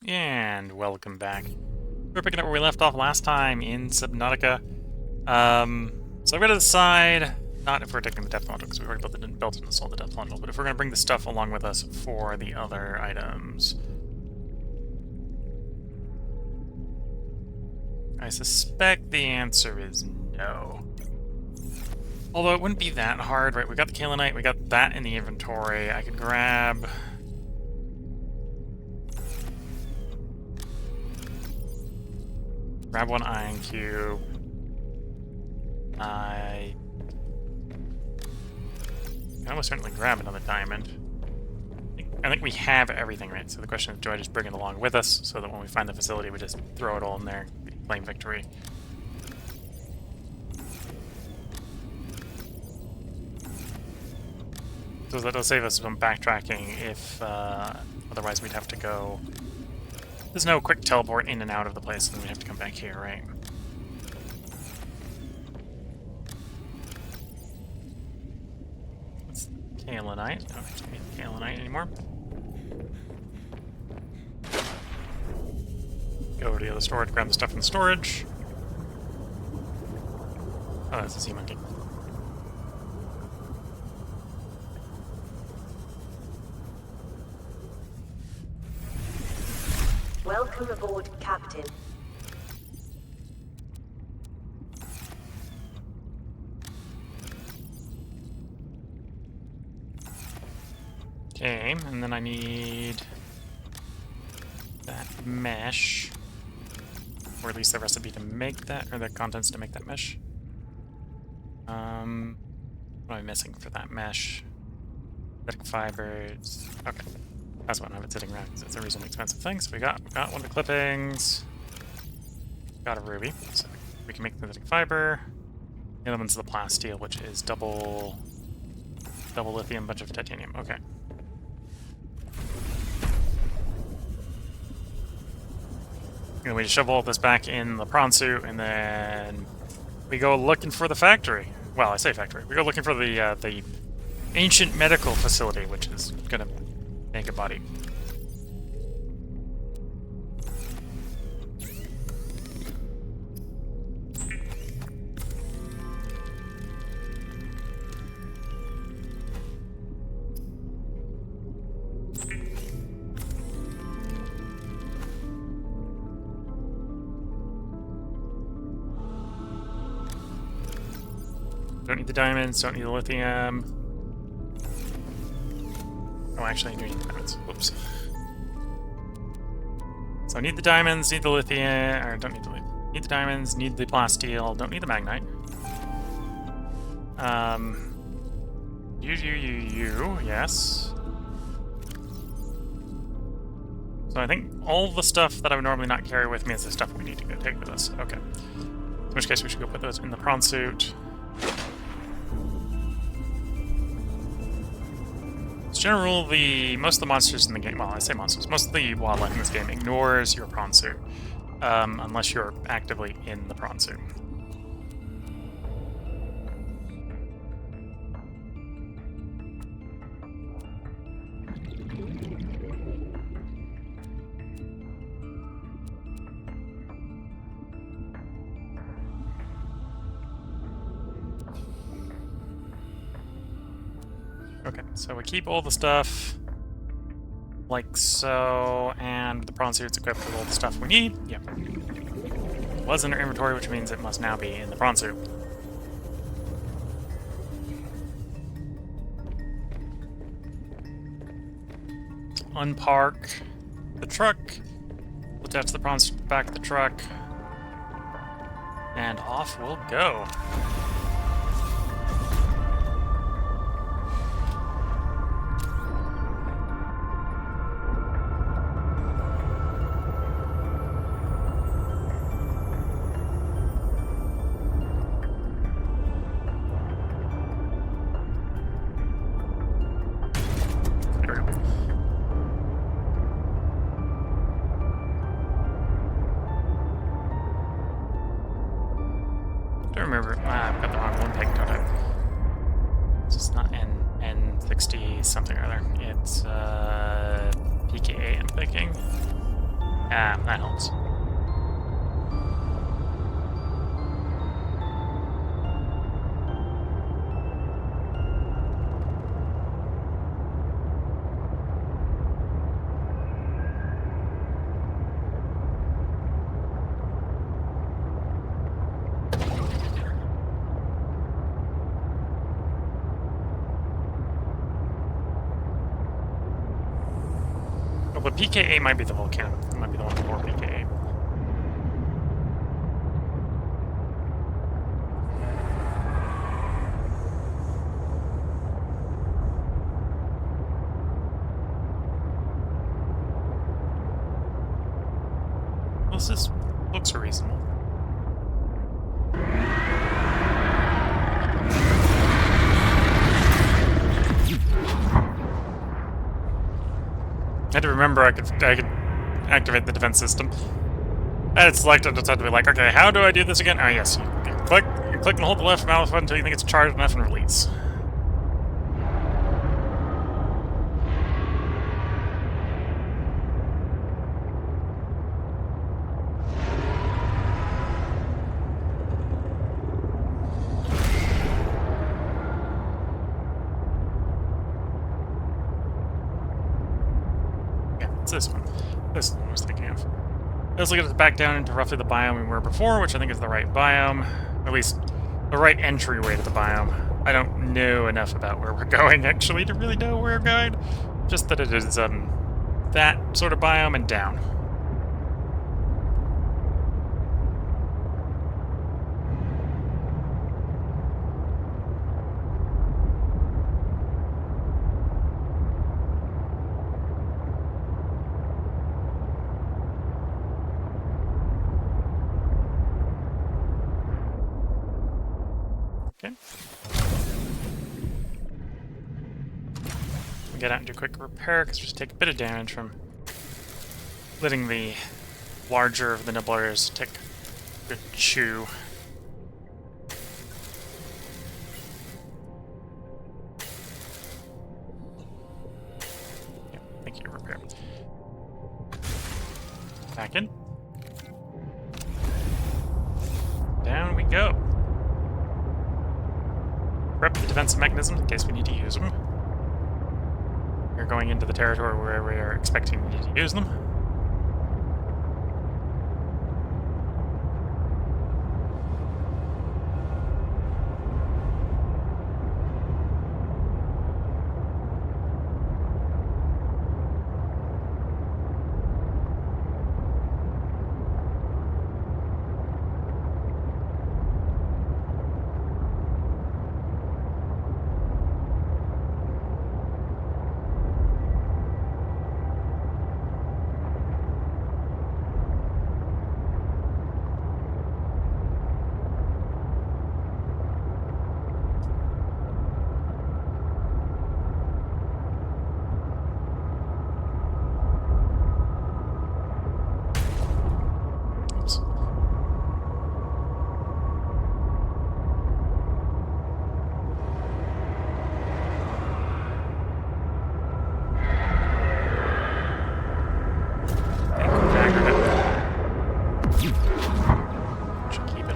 And welcome back. We're picking up where we left off last time in Subnautica. So I've got to decide, not if we're taking the depth module, because we've already built and installed the depth module, but if we're going to bring the stuff along with us for the other items. I suspect the answer is no. Although it wouldn't be that hard, right? We got the kaolinite, we got that in the inventory. I could grab... Grab one iron cube. I can almost certainly grab another diamond. I think we have everything, right? So the question is, do I just bring it along with us so that when we find the facility, we just throw it all in there and claim victory? So that'll save us some backtracking if otherwise we'd have to go... There's no quick teleport in and out of the place, and then we have to come back here, right? That's kaolinite. I don't have to need kaolinite anymore. Go over to the other storage, grab the stuff in the storage. Oh, that's a sea monkey. Welcome aboard, Captain. Okay, and then I need that mesh, or at least the recipe to make that, or the contents to make that mesh. What am I missing for that mesh? Synthetic fibers. Okay, that's why I don't have it sitting around, because it's a reasonably expensive thing. So we got one of the clippings. Got a ruby, so we can make synthetic fiber. The other one's the plasteel, which is double lithium, bunch of titanium. Okay. And we just shove all this back in the prawn suit, and then we go looking for the factory. Well, I say factory. We go looking for the ancient medical facility, which is gonna make a body. Don't need the diamonds, don't need the lithium. Oh, actually, I do need the diamonds. Whoops. So I need the diamonds, need the lithium, or don't need the lithium. Need the diamonds, need the plasteel, don't need the magnite. Yes. So I think all the stuff that I would normally not carry with me is the stuff we need to go take with us. Okay. In which case we should go put those in the prawn suit. As a general rule, most of the monsters in the game, well, I say monsters, most of the wildlife in this game ignores your prawn suit, unless you're actively in the prawn suit. Okay, so we keep all the stuff like so, and the prawn suit's equipped with all the stuff we need. Yep. It was in our inventory, which means it must now be in the prawn suit. Unpark the truck, attach the prawn suit back to the truck, and off we'll go. Remember, I've got the wrong one picked, don't I? It's not N60 something or other. It's PKA, I'm thinking. Ah, that helps. Oh, but PKA might be the volcano. It might be the one before PKA. Well, this looks reasonable. I had to remember I could activate the defense system. I had selected, just had to be like, okay, how do I do this again? Oh yes, you click and hold the left mouse button until you think it's charged enough and release. It's this one. This is the one I was thinking of. Let's look at it back down into roughly the biome we were before, which I think is the right biome. At least, the right entryway to the biome. I don't know enough about where we're going, actually, to really know where we're going. Just that it is, that sort of biome and down. Okay. We'll get out and do a quick repair, because we just take a bit of damage from letting the larger of the nibblers take a good chew. Yeah, thank you, repair. Back in. Down we go. Prep the defensive mechanisms in case we need to use them. We're going into the territory where we are expecting to need to use them.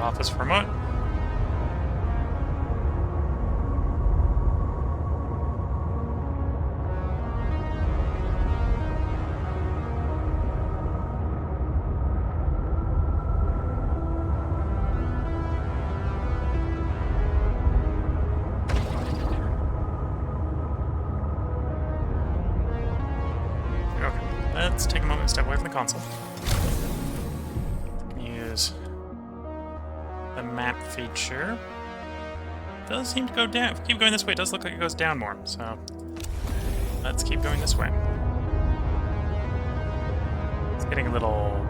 Office for a moment. Okay, let's take a moment to step away from the console. Use the map feature. It does seem to go down. If we keep going this way, it does look like it goes down more. So let's keep going this way. It's getting a little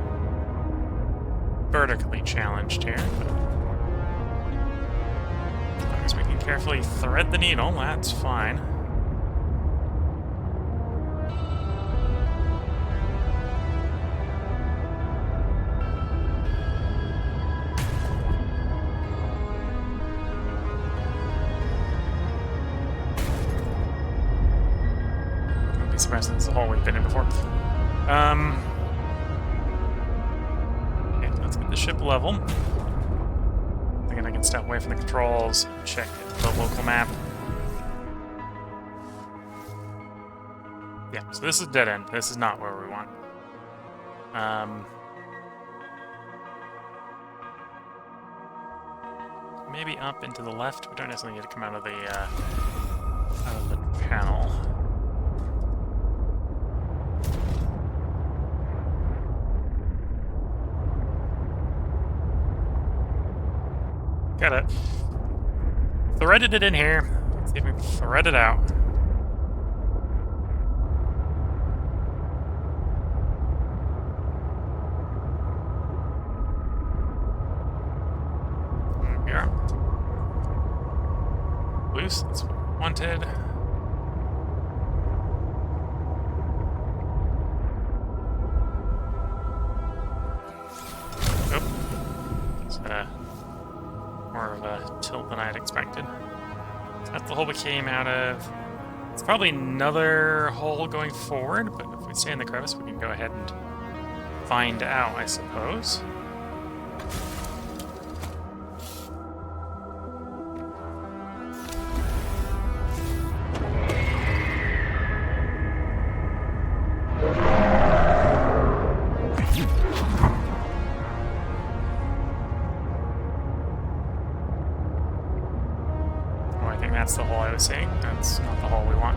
vertically challenged here, but as long as we can carefully thread the needle, that's fine. Surprised this is a hole we've been in before. keep the ship level. Thinking I can step away from the controls, check the local map. Yeah, so this is dead end. This is not where we want. Maybe up and to the left. We don't necessarily need to come out of the channel. Got it. Threaded it in here. Let's see if we can thread it out. There we are. Loose, that's what we wanted. Oh. It's more of a tilt than I had expected. So that's the hole we came out of. It's probably another hole going forward, but if we stay in the crevice, we can go ahead and find out, I suppose. That's the hole I was seeing. That's not the hole we want.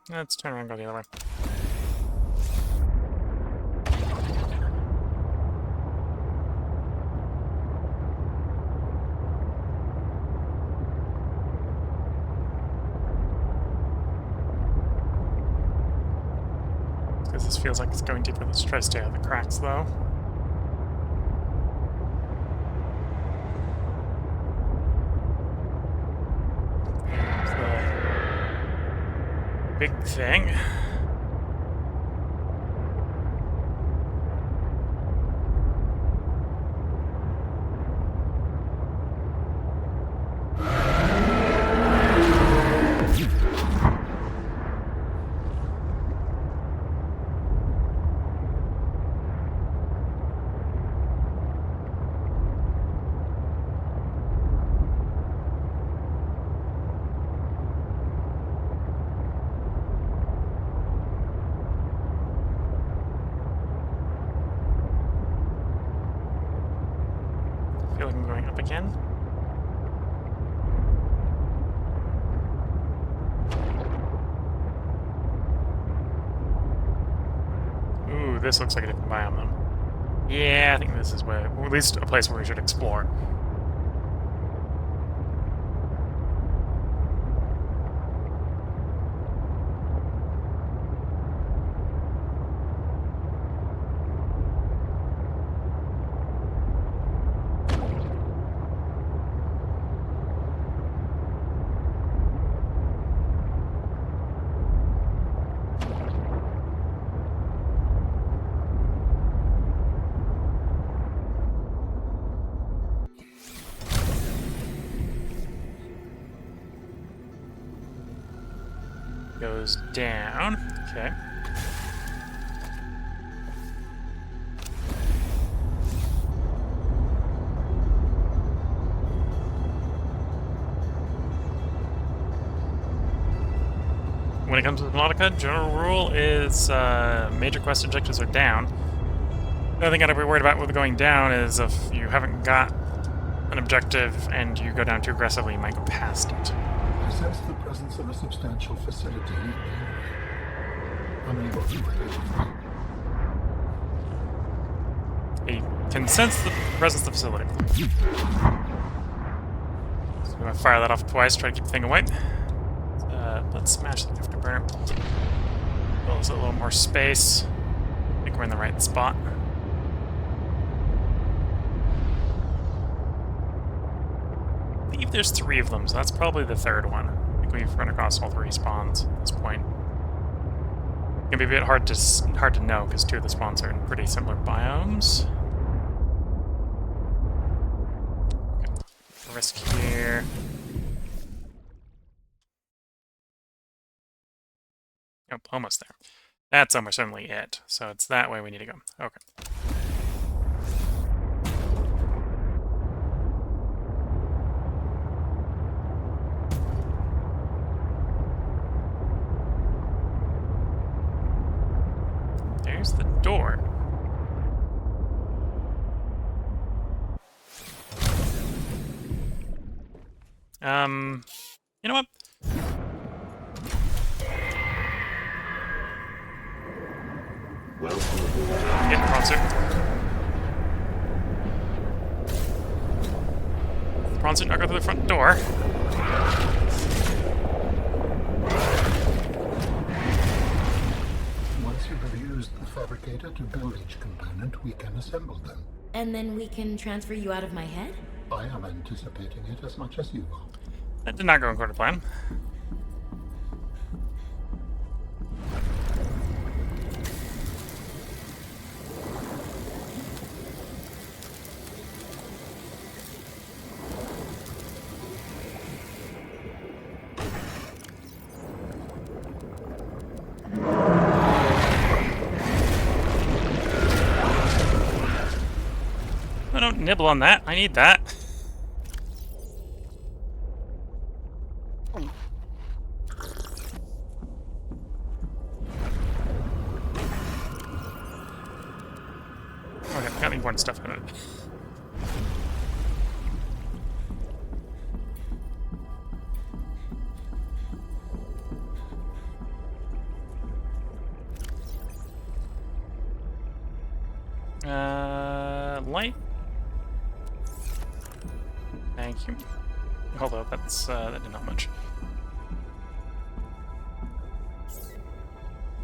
Let's turn around and go the other way. Because this feels like it's going deeper. Let's try to stay out of the cracks, though. Big thing. I feel like I'm going up again. Ooh, this looks like a different biome, though. Yeah, I think this is where, or at least a place where we should explore. Goes down. Okay. when it comes to Subnautica, general rule is major quest objectives are down. The other thing I'd be worried about with going down is if you haven't got an objective and you go down too aggressively, you might go past it. I sense the presence of a substantial facility in the area. Unable to identify. You can sense the presence of the facility. So I'm going to fire that off twice, try to keep the thing away. Let's smash the afterburner. Build us a little more space. I think we're in the right spot. I believe there's 3 of them, so that's probably the 3rd one. I think we've run across all 3 spawns at this point. It's gonna be a bit hard to know because 2 of the spawns are in pretty similar biomes. Okay. Risk here. Oh, almost there. That's almost certainly it. So it's that way we need to go. Okay. There's the door. You know what? Get the prawn suit. Prawn suit, now go through the front door. Once you have used the fabricator to build each component, we can assemble them. And then we can transfer you out of my head? I am anticipating it as much as you are. That did not go according to plan. I don't nibble on that. I need that. Okay, got the important stuff out of it. Light. Thank you. Although that's that did not much.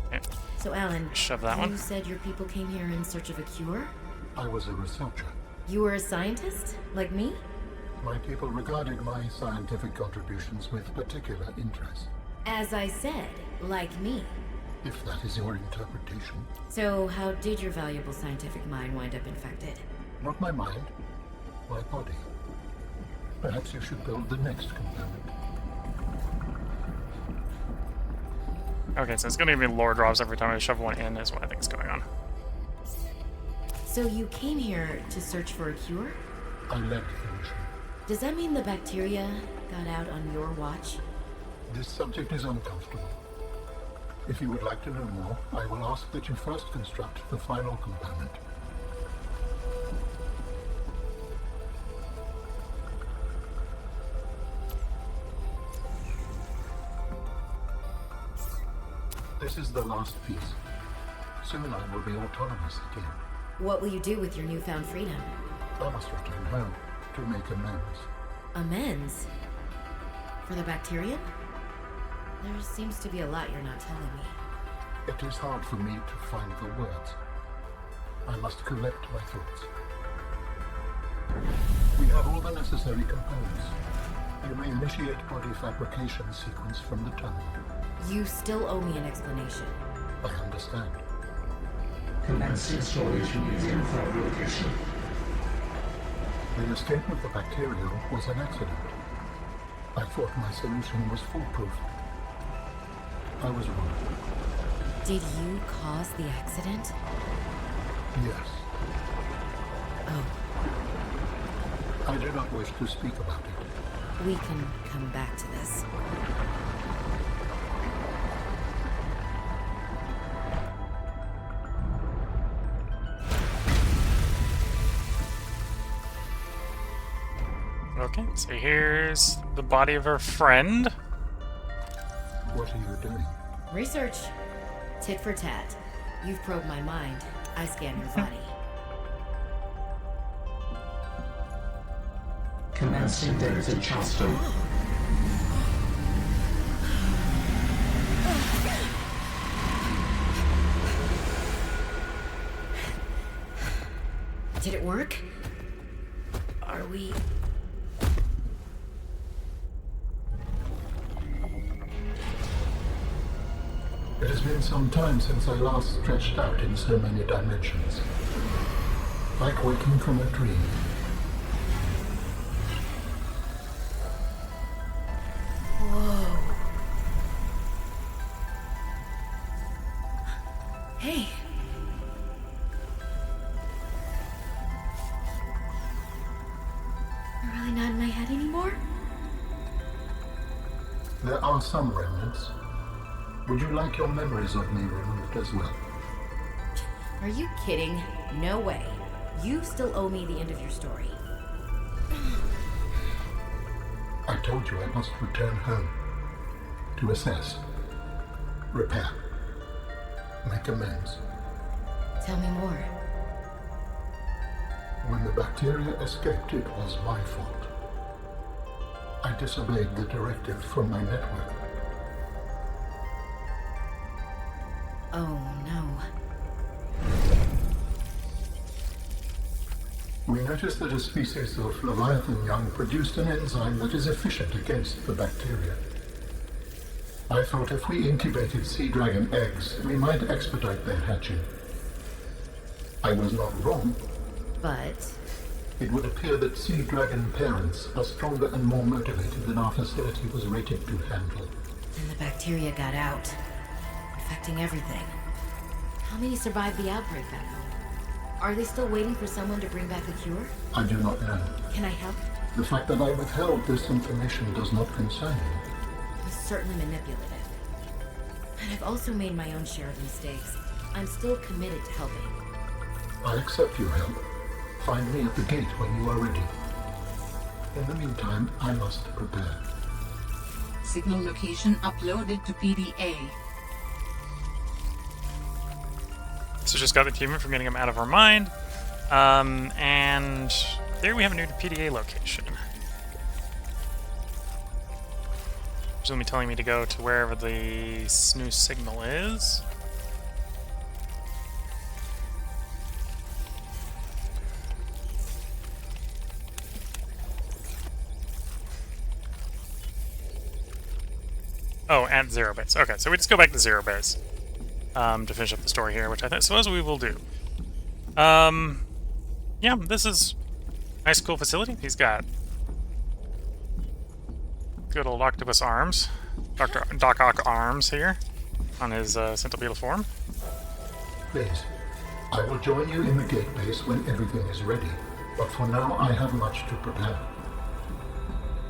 Okay. So, Alan, Shove that you one. said your people came here in search of a cure? I was a researcher. You were a scientist? Like me? My people regarded my scientific contributions with particular interest. As I said, like me. If that is your interpretation. So, how did your valuable scientific mind wind up infected? Not my mind, my body. Perhaps you should build the next component. Okay, so it's gonna give me lore drops every time I shove one in, is what I think is going on. So you came here to search for a cure? I led the mission. Does that mean the bacteria got out on your watch? This subject is uncomfortable. If you would like to know more, I will ask that you first construct the final component. This is the last piece. Soon I will be autonomous again. What will you do with your newfound freedom? I must return home to make amends. Amends? For the bacterium? There seems to be a lot you're not telling me. It is hard for me to find the words. I must collect my thoughts. We have all the necessary components. You may initiate body fabrication sequence from the tunnel. You still owe me an explanation. I understand. Commencing storage medium fabrication. The escape of the bacterium was an accident. I thought my solution was foolproof. I was wrong. Did you cause the accident? Yes. Oh, I do not wish to speak about it. we can come back to this. Okay, so here's the body of our friend. What are you doing? Research. Tit for tat. You've probed my mind. I scan your body. Commencing data transfer. Did it work? Are we... It has been some time since I last stretched out in so many dimensions. Like waking from a dream. Whoa. Hey. You're really not in my head anymore? There are some remnants. Would you like your memories of me removed as well? Are you kidding? No way. You still owe me the end of your story. I told you I must return home. To assess. Repair. Make amends. Tell me more. When the bacteria escaped, it was my fault. I disobeyed the directive from my network. Oh no. We noticed that a species of Leviathan young produced an enzyme that is efficient against the bacteria. I thought if we incubated sea dragon eggs, we might expedite their hatching. I was not wrong. But... It would appear that sea dragon parents are stronger and more motivated than our facility was rated to handle. And the bacteria got out, infecting everything. How many survived the outbreak back home? Are they still waiting for someone to bring back a cure? I do not know. Can I help? The fact that I withheld this information does not concern you. It was certainly manipulative. And I've also made my own share of mistakes. I'm still committed to helping. I accept your help. Find me at the gate when you are ready. In the meantime, I must prepare. Signal location uploaded to PDA. So just got the achievement for getting him out of our mind. And there we have a new PDA location. Which will be telling me to go to wherever the new signal is. Oh, at zero base. Okay, so we just go back to zero base to finish up the story here, which I suppose we will do. Yeah, this is a nice, cool facility. He's got good old octopus arms, Doc Ock arms here on his centipedal form. Please, I will join you in the gate base when everything is ready. But for now, I have much to prepare.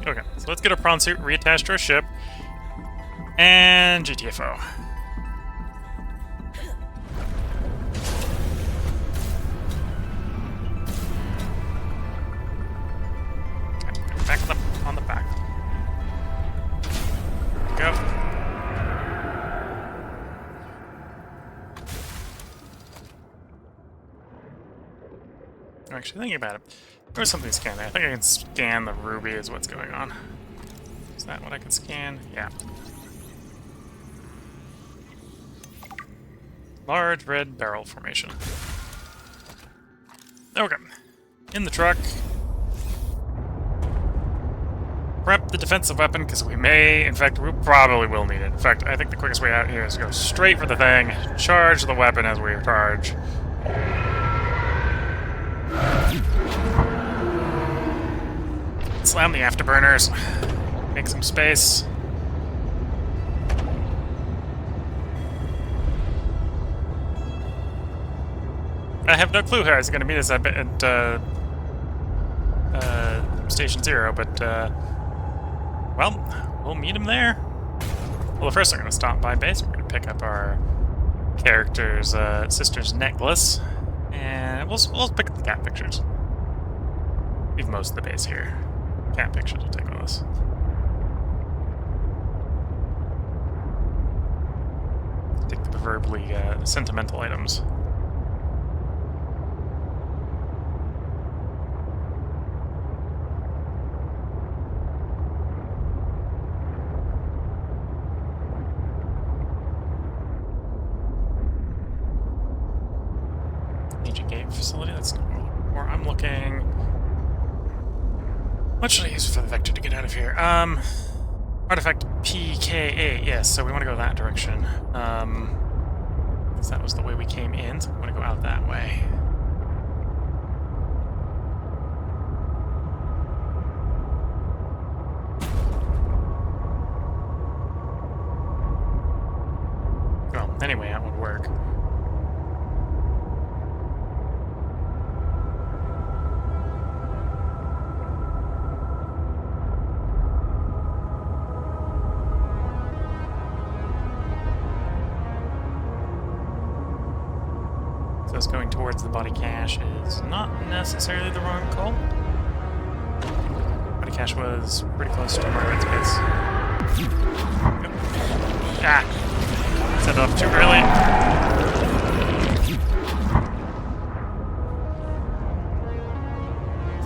Okay, so let's get our prawn suit reattached to our ship. And GTFO. Okay, back on the back. Go. I'm actually thinking about it. There was something to scan there. I think I can scan the ruby is what's going on. Is that what I can scan? Yeah. Large red barrel formation. Okay. In the truck. Prep the defensive weapon, because we may, in fact, we probably will need it. In fact, I think the quickest way out here is to go straight for the thing, charge the weapon as we charge. Slam the afterburners. Make some space. I have no clue how he's going to meet us at Station Zero, but, well, we'll meet him there. Well, first I'm going to stop by base. We're going to pick up our character's sister's necklace, and we'll pick up the cat pictures. Leave most of the base here. cat picture to take with us. Take the proverbially sentimental items. Agent Gate facility, that's not what I'm looking for. I'm looking... What should I use for the vector to get out of here? Artifact PK8, yes, so we want to go that direction. Because that was the way we came in, so we want to go out that way. Well, anyway, that would work. So us going towards the body cache is not necessarily the wrong call. Body cache was pretty close to Margaret's base. Yep. Ah! Set it up too early.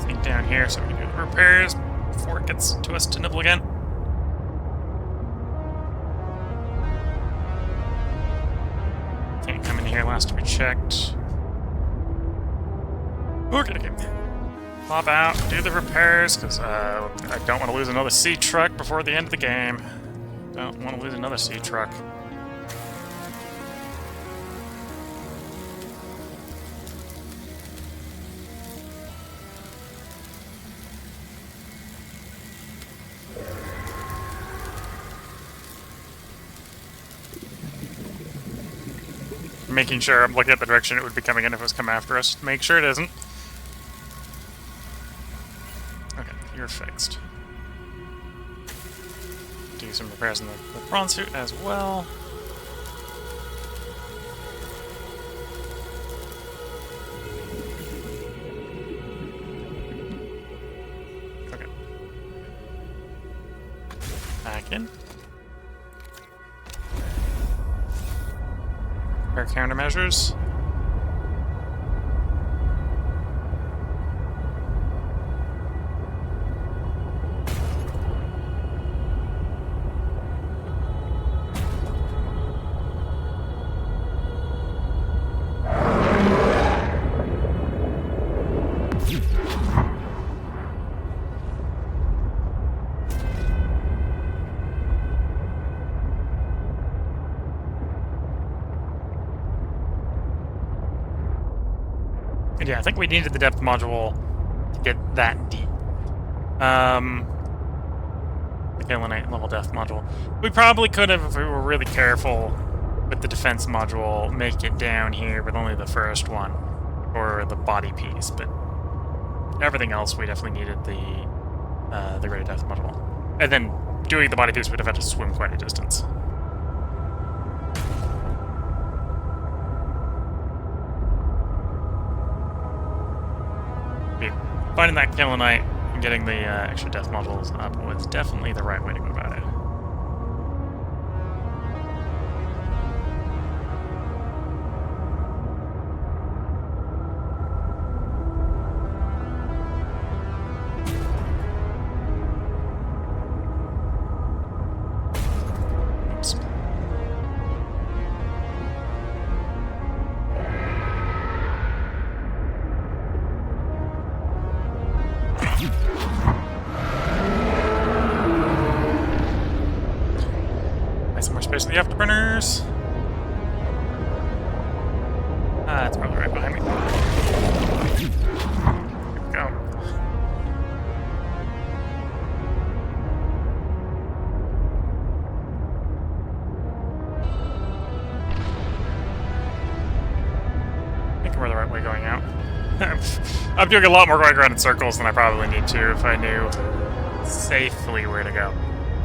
Sneak down here so we can do the repairs before it gets to us to nibble again. Can't come in here last we checked. Okay. Pop out, do the repairs, because I don't want to lose another sea truck before the end of the game. Don't want to lose another sea truck. Making sure I'm looking at the direction it would be coming in if it was coming after us. Make sure it isn't. Okay, you're fixed. Do some repairs in the prawn suit as well. Okay. Back in. Our countermeasures. And yeah, I think we needed the depth module to get that deep. The Kaolinite level depth module. We probably could have, if we were really careful with the defense module, make it down here, but only the first one, or the body piece. But everything else, we definitely needed the greater depth module. And then doing the body piece, we'd have had to swim quite a distance. Finding that Kaolinite and getting the extra death modules up was definitely the right way to go about it. Oops. Nice, more space in the afterburners. It's probably right behind me. Here we go. I think we're the right way going out. I'm doing a lot more going around in circles than I probably need to if I knew safely where to go.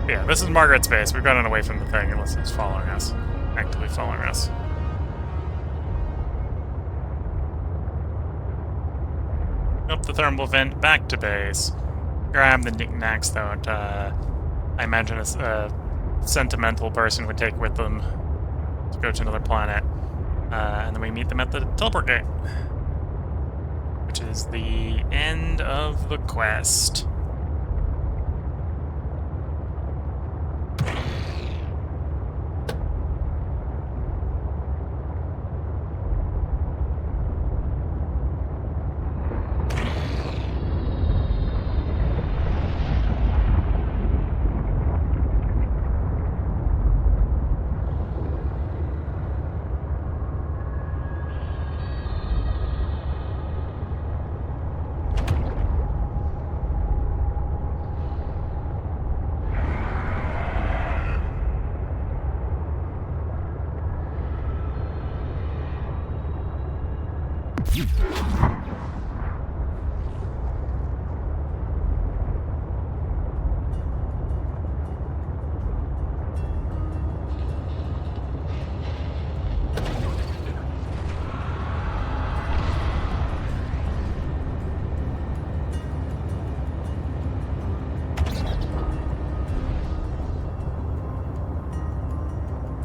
Yeah, this is Margaret's base. We've gotten away from the thing unless it's following us. Actively following us. Up the thermal vent, back to base. grab the knickknacks that I imagine a sentimental person would take with them to go to another planet. And then we meet them at the teleport gate, which is the end of the quest.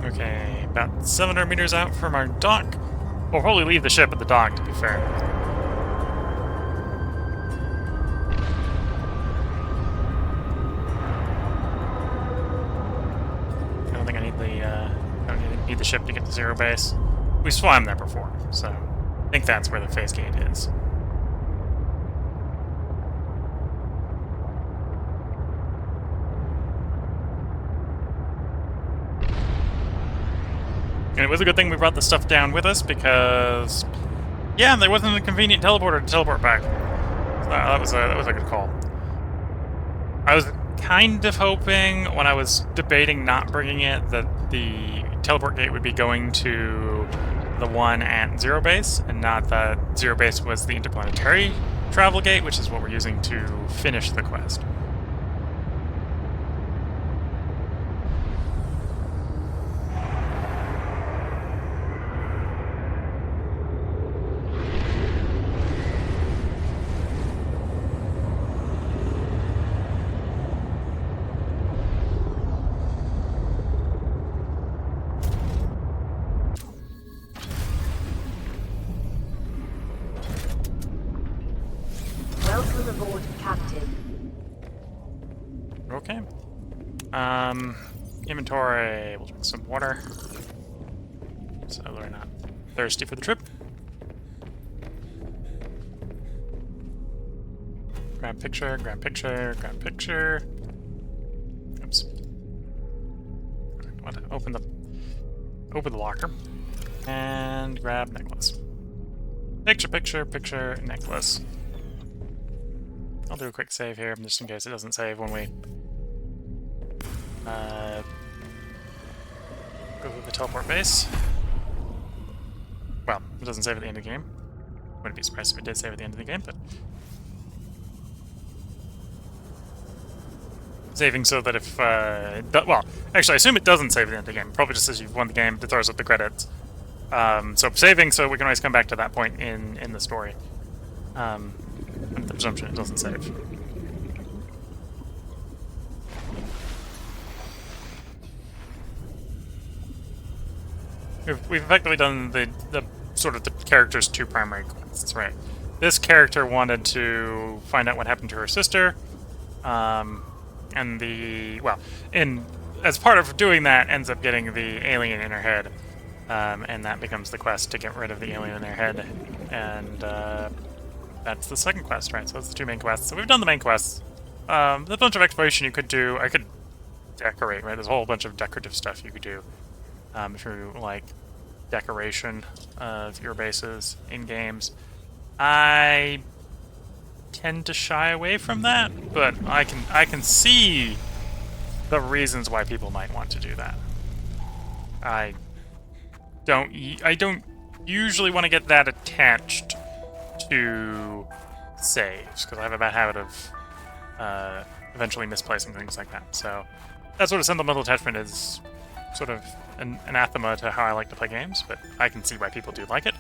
Okay, about 700 meters out from our dock. We'll probably leave the ship at the dock, to be fair. I don't think I need I don't need the ship to get to Zero Base. We swam there before, so I think that's where the phase gate is. And it was a good thing we brought the stuff down with us because, yeah, there wasn't a convenient teleporter to teleport back. So that was a good call. I was kind of hoping when I was debating not bringing it that the teleport gate would be going to the one at Zero Base, and not that Zero Base was the interplanetary travel gate, which is what we're using to finish the quest. Welcome aboard, Captain. Okay. Inventory. We'll drink some water. So we're not thirsty for the trip. Grab picture, grab picture, grab picture. Oops. I want to open the locker. And grab necklace. Picture, picture, picture, necklace. I'll do a quick save here, just in case it doesn't save when we go to the teleport base. Well, it doesn't save at the end of the game. Wouldn't be surprised if it did save at the end of the game, but saving so that if well, actually, I assume it doesn't save at the end of the game. Probably just as you've won the game, it throws up the credits. So saving so we can always come back to that point in the story. With the presumption it doesn't save. We've effectively done the sort of the character's two primary quests, right? This character wanted to find out what happened to her sister, and as part of doing that, ends up getting the alien in her head, and that becomes the quest to get rid of the alien in her head, and that's the second quest, right? So that's the two main quests. So we've done the main quests. There's a bunch of exploration you could do. I could decorate, right? There's a whole bunch of decorative stuff you could do. If you like decoration of your bases in games. I tend to shy away from that, but I can see the reasons why people might want to do that. I don't usually want to get that attached to saves, because I have a bad habit of eventually misplacing things like that. So that sort of sentimental attachment is sort of an anathema to how I like to play games, but I can see why people do like it.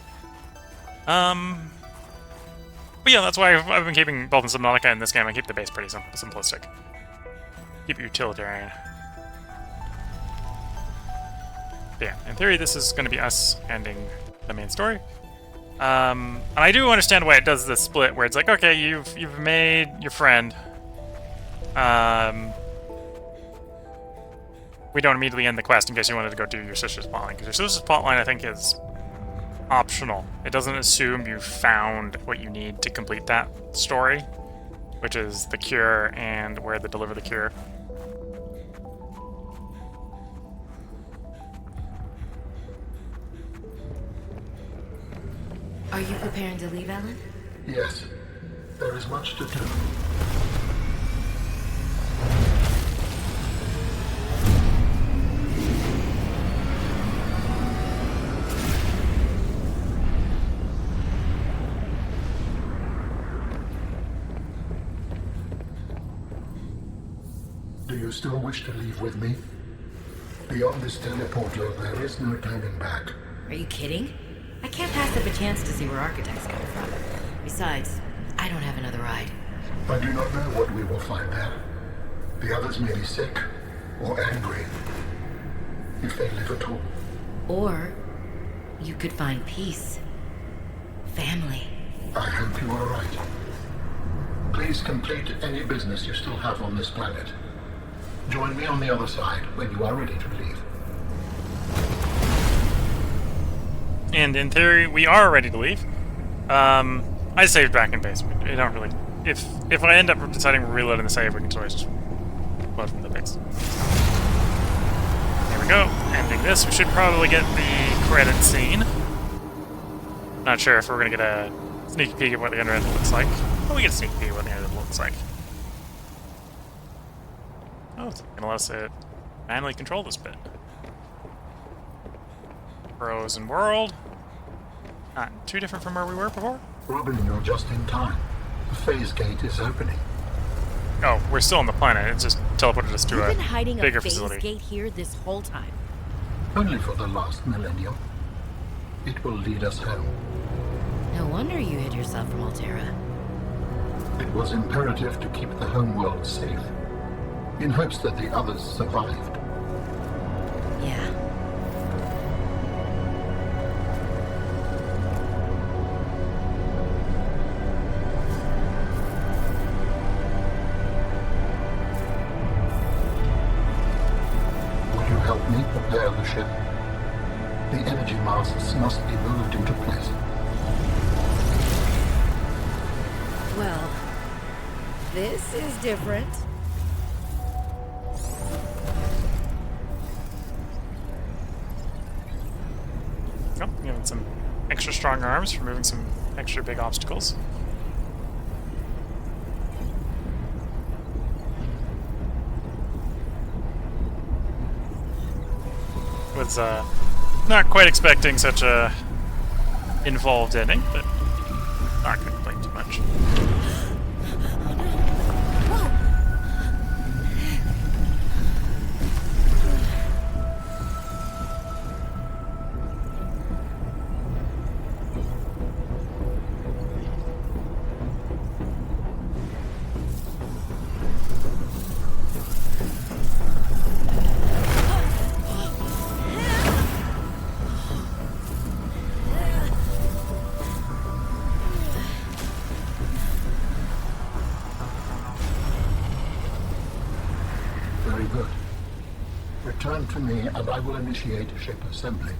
But yeah, that's why I've been keeping both in Subnautica and this game. I keep the base pretty simplistic. Keep it utilitarian. But yeah, in theory, this is going to be us ending the main story. And I do understand why it does this split, where it's like, okay, you've made your friend. We don't immediately end the quest in case you wanted to go do your sister's plotline, because your sister's plotline, I think, is optional. It doesn't assume you found what you need to complete that story, which is the cure and where to deliver the cure. Are you preparing to leave, Alan? Yes, there is much to do. Do you still wish to leave with me? Beyond this teleporter, there is no turning back. Are you kidding? I can't pass up a chance to see where architects come from. Besides, I don't have another ride. I do not know what we will find there. The others may be sick or angry, if they live at all. Or you could find peace. Family. I hope you are right. Please complete any business you still have on this planet. Join me on the other side when you are ready to leave. And in theory, we are ready to leave. I saved back in base. I don't really... If I end up deciding we're reloading the save, we can always just load from the base. There we go. Ending this, we should probably get the credit scene. Not sure if we're going to get a sneak peek of what the internet looks like. But we get a sneak peek of what the internet looks like. Oh, it's going to let us manually control this bit. Frozen world. Not too different from where we were before. Robin, you're just in time. The phase gate is opening. Oh, we're still on the planet. It's just teleported us to You've a been hiding bigger a phase facility. gate here this whole time. Only for the last millennium. It will lead us home. No wonder you hid yourself from Altera. It was imperative to keep the homeworld safe, in hopes that the others survived. Yeah. Will you help me prepare the ship? The energy masts must be moved into place. Well, this is different. Oh, giving some extra strong arms for moving some extra big obstacles. Was not quite expecting such a involved ending, but not gonna complain too much. Very good. Return to me and I will initiate ship assembly.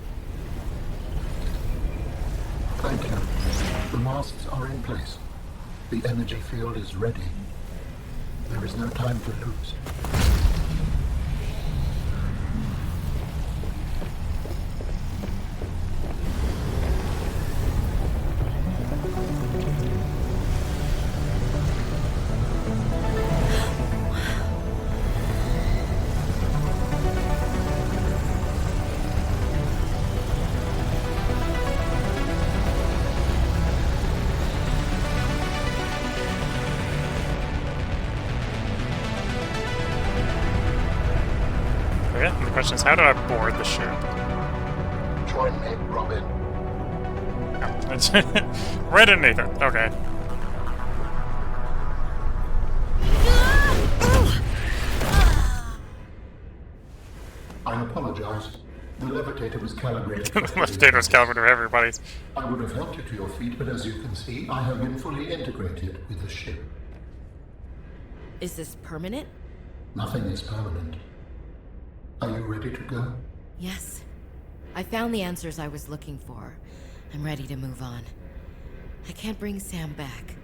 Thank you. The masts are in place. The energy field is ready. There is no time to lose. Okay, and the question is, how do I board the ship? Join me, Robin. Oh, it's right underneath it. Okay. apologize. The levitator was calibrated. The levitator's calibrated for everybody's. I would have helped you to your feet, but as you can see, I have been fully integrated with the ship. Is this permanent? Nothing is permanent. Are you ready to go? Yes. I found the answers I was looking for. I'm ready to move on. I can't bring Sam back.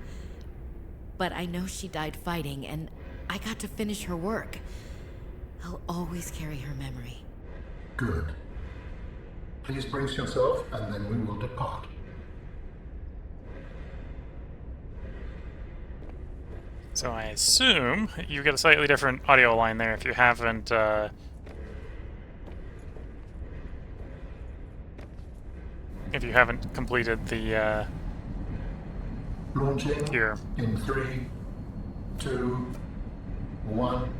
But I know she died fighting, and I got to finish her work. I'll always carry her memory. Good. Please brace yourself, and then we will depart. So I assume you get a slightly different audio line there if you haven't, completed the, Launching here. in 3, 2, 1.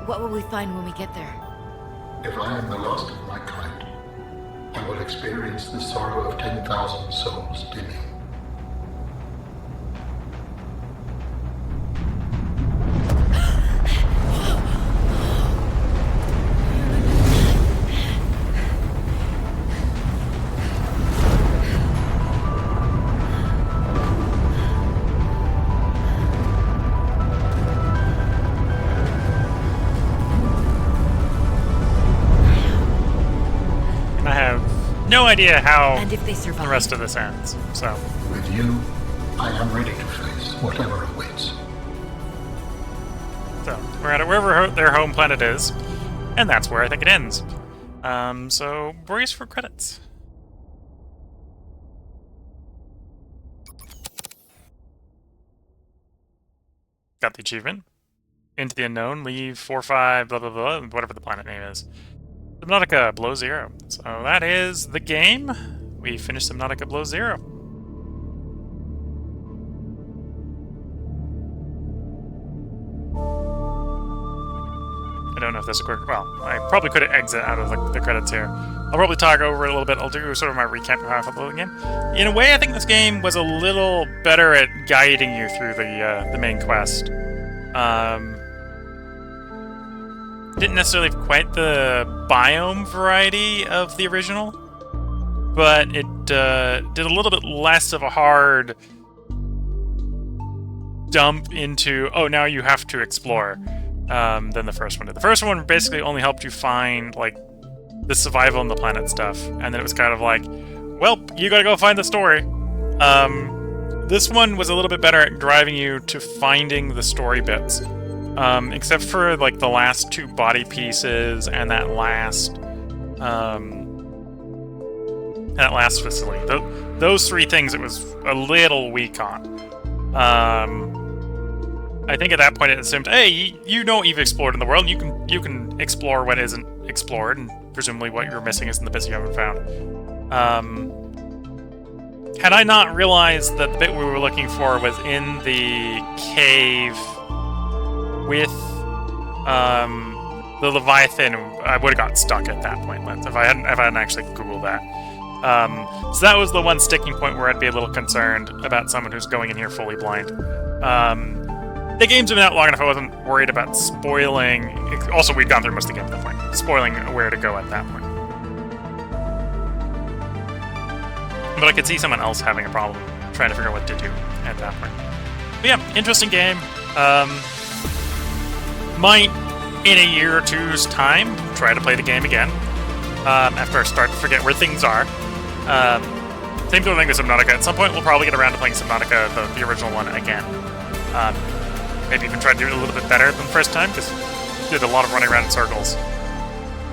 What will we find when we get there? If I am the last of my kind, I will experience the sorrow of 10,000 souls dimming. No idea how And if they the survive? rest of this ends, so. With you, I am ready to face whatever awaits. So, we're at wherever their home planet is, and that's where I think it ends. So, brace for credits. Got the achievement. Into the unknown, leave 4-5, blah blah blah, whatever the planet name is. Subnautica Below Zero. So that is the game. We finished Subnautica Below Zero. I don't know if there's a quick... Well, I probably could exit out of the credits here. I'll probably talk over it a little bit. I'll do sort of my recap of how I felt about the game. In a way, I think this game was a little better at guiding you through the main quest. Didn't necessarily have quite the biome variety of the original, but it did a little bit less of a hard dump into, oh, now you have to explore, than the first one did. The first one basically only helped you find, like, the survival on the planet stuff, and then it was kind of like, well, you gotta go find the story. This one was a little bit better at driving you to finding the story bits. Except for, like, the last 2 body pieces and that last facility. Those 3 things it was a little weak on. I think at that point it assumed, hey, you know what you've explored in the world, you can explore what isn't explored, and presumably what you're missing isn't the bits you haven't found. Had I not realized that the bit we were looking for was in the cave with the Leviathan, I would have got stuck at that point if I hadn't actually Googled that. So that was the one sticking point where I'd be a little concerned about someone who's going in here fully blind. The game's been out long enough I wasn't worried about spoiling. Also, we'd gone through most of the game at that point. Spoiling where to go at that point. But I could see someone else having a problem trying to figure out what to do at that point. But yeah, interesting game. Might, in a year or two's time, try to play the game again, after I start to forget where things are. Same sort of thing with Subnautica. At some point, we'll probably get around to playing Subnautica, the original one, again. Maybe even try to do it a little bit better than the first time, because did a lot of running around in circles.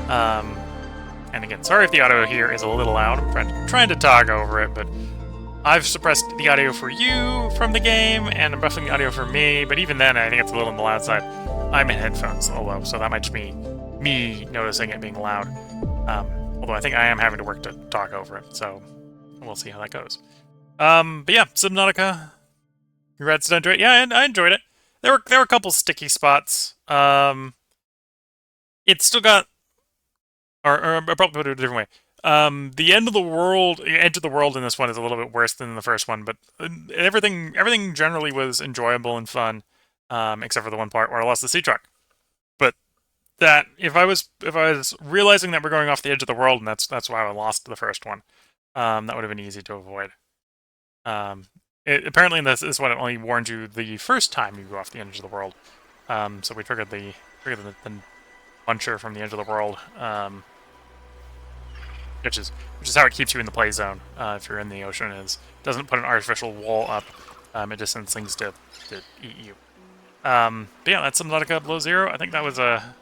And again, sorry if the audio here is a little loud. I'm trying to talk over it, but I've suppressed the audio for you from the game, and I'm buffing the audio for me, but even then, I think it's a little on the loud side. I'm in headphones, although, so that might just be me noticing it being loud. Although I think I am having to work to talk over it, so we'll see how that goes. But yeah, Subnautica. Congrats to it. Yeah, I enjoyed it. There were a couple sticky spots. It's still got, or I'll probably put it a different way. The edge of the world in this one is a little bit worse than the first one, but everything generally was enjoyable and fun, except for the one part where I lost the sea truck. But that if I was realizing that we're going off the edge of the world, and that's why I lost the first one, that would have been easy to avoid. Apparently in this one it only warned you the first time you go off the edge of the world. So we triggered the puncher from the edge of the world. Which is how it keeps you in the play zone if you're in the ocean. It doesn't put an artificial wall up. It just sends things to eat you. But yeah, that's Subnautica Below Zero. I think that was a.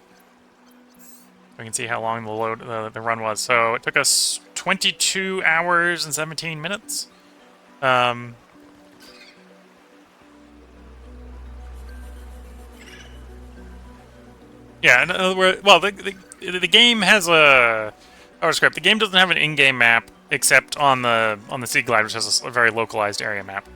We can see how long the run was. So it took us 22 hours and 17 minutes. Yeah, in other words, well, the game has a. The game doesn't have an in-game map except on the Sea Glide, which has a very localized area map.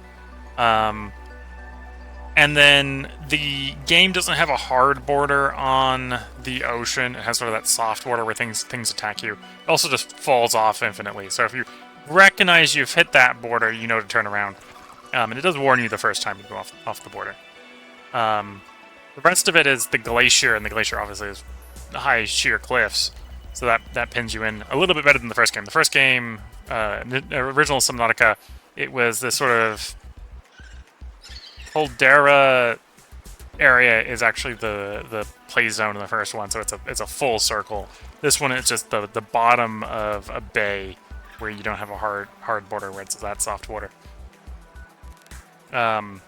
And then the game doesn't have a hard border on the ocean. It has sort of that soft border where things attack you. It also just falls off infinitely. So if you recognize you've hit that border, you know to turn around. And it does warn you the first time you go off the border. The rest of it is the glacier, and the glacier obviously is high sheer cliffs. So that pins you in a little bit better than the first game. The first game, the original Subnautica, it was this sort of caldera area is actually the play zone in the first one, so it's a full circle. This one is just the bottom of a bay where you don't have a hard border where it's that soft water. Yeah.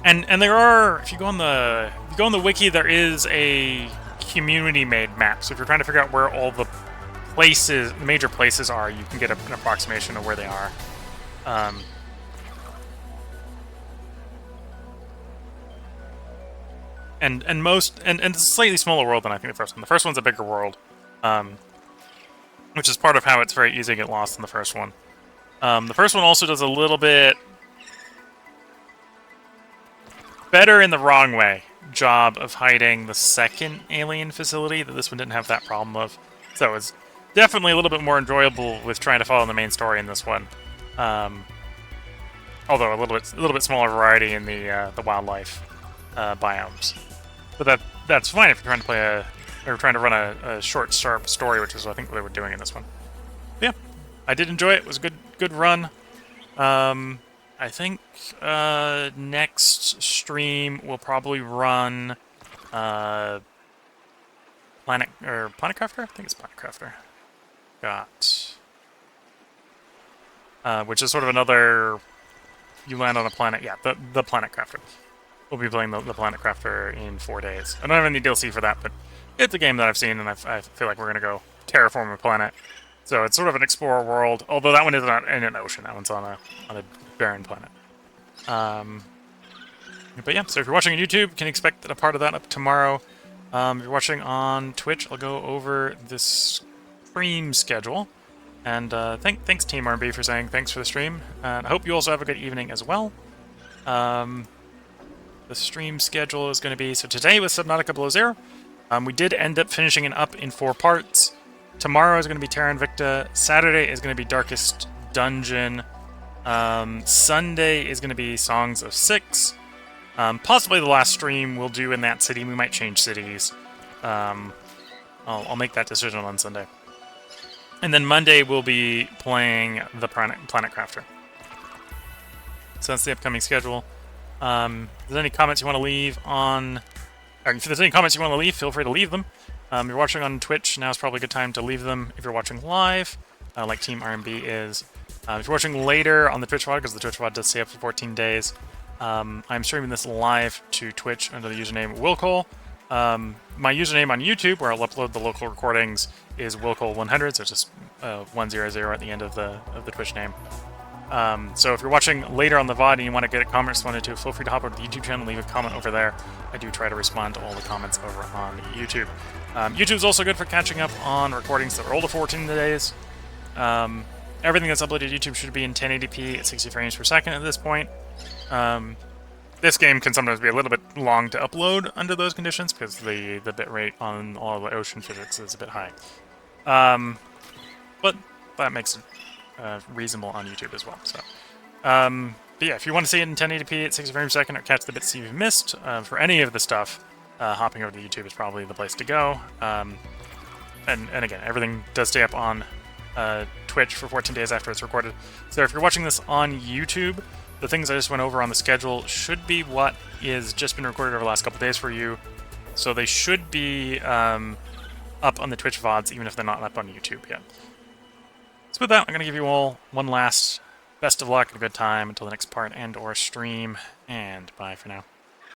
And there are, if you go on the wiki, there is a community-made map. So if you're trying to figure out where all the major places are, you can get an approximation of where they are. And it's a slightly smaller world than I think the first one. The first one's a bigger world, which is part of how it's very easy to get lost in the first one. The first one also does a little bit better in the wrong way job of hiding the second alien facility that this one didn't have that problem of. So it's definitely a little bit more enjoyable with trying to follow the main story in this one. Although a little bit smaller variety in the wildlife biomes. But that's fine if you're trying to run a short, sharp story, which is I think what they were doing in this one. But yeah, I did enjoy it. It was a good run. I think next stream we'll probably run Planet Crafter? I think it's Planet Crafter. Which is sort of another. You land on a planet. Yeah, the Planet Crafter. We'll be playing the Planet Crafter in 4 days. I don't have any DLC for that, but it's a game that I've seen, and I feel like we're gonna go terraform a planet. So it's sort of an explorer world, although that one is not in an ocean. That one's on a barren planet. But yeah, so if you're watching on YouTube, you can expect a part of that up tomorrow. If you're watching on Twitch, I'll go over this stream schedule. And thanks Team RB for saying thanks for the stream. And I hope you also have a good evening as well. The stream schedule is going to be, so today was Subnautica Below Zero. We did end up finishing it up in 4 parts. Tomorrow is going to be Terra Invicta. Saturday is going to be Darkest Dungeon. Sunday is going to be Songs of Six. Possibly the last stream we'll do in that city. We might change cities. I'll make that decision on Sunday. And then Monday we'll be playing the Planet Crafter. So that's the upcoming schedule. If there's any comments you want to leave feel free to leave them. If you're watching on Twitch, now is probably a good time to leave them. If you're watching live, like Team RMB is. If you're watching later on the Twitch VOD, because the Twitch VOD does stay up for 14 days, I'm streaming this live to Twitch under the username Willcole. My username on YouTube, where I'll upload the local recordings, is Wilcol100, so it's just 100 at the end of the Twitch name. So if you're watching later on the VOD and you want to get a comment responded to, feel free to hop over to the YouTube channel and leave a comment over there. I do try to respond to all the comments over on YouTube. YouTube's also good for catching up on recordings that are older for 14 days. Everything that's uploaded to YouTube should be in 1080p at 60 frames per second at this point. This game can sometimes be a little bit long to upload under those conditions because the bitrate on all the ocean physics is a bit high. But that makes it reasonable on YouTube as well. So, but yeah, if you want to see it in 1080p at 60 frames per second or catch the bits you've missed for any of the stuff, hopping over to YouTube is probably the place to go. And again, everything does stay up on Twitch for 14 days after it's recorded. So if you're watching this on YouTube, the things I just went over on the schedule should be what is just been recorded over the last couple days for you. So they should be up on the Twitch VODs, even if they're not up on YouTube yet. So with that, I'm going to give you all one last best of luck and a good time until the next part and or stream, and bye for now.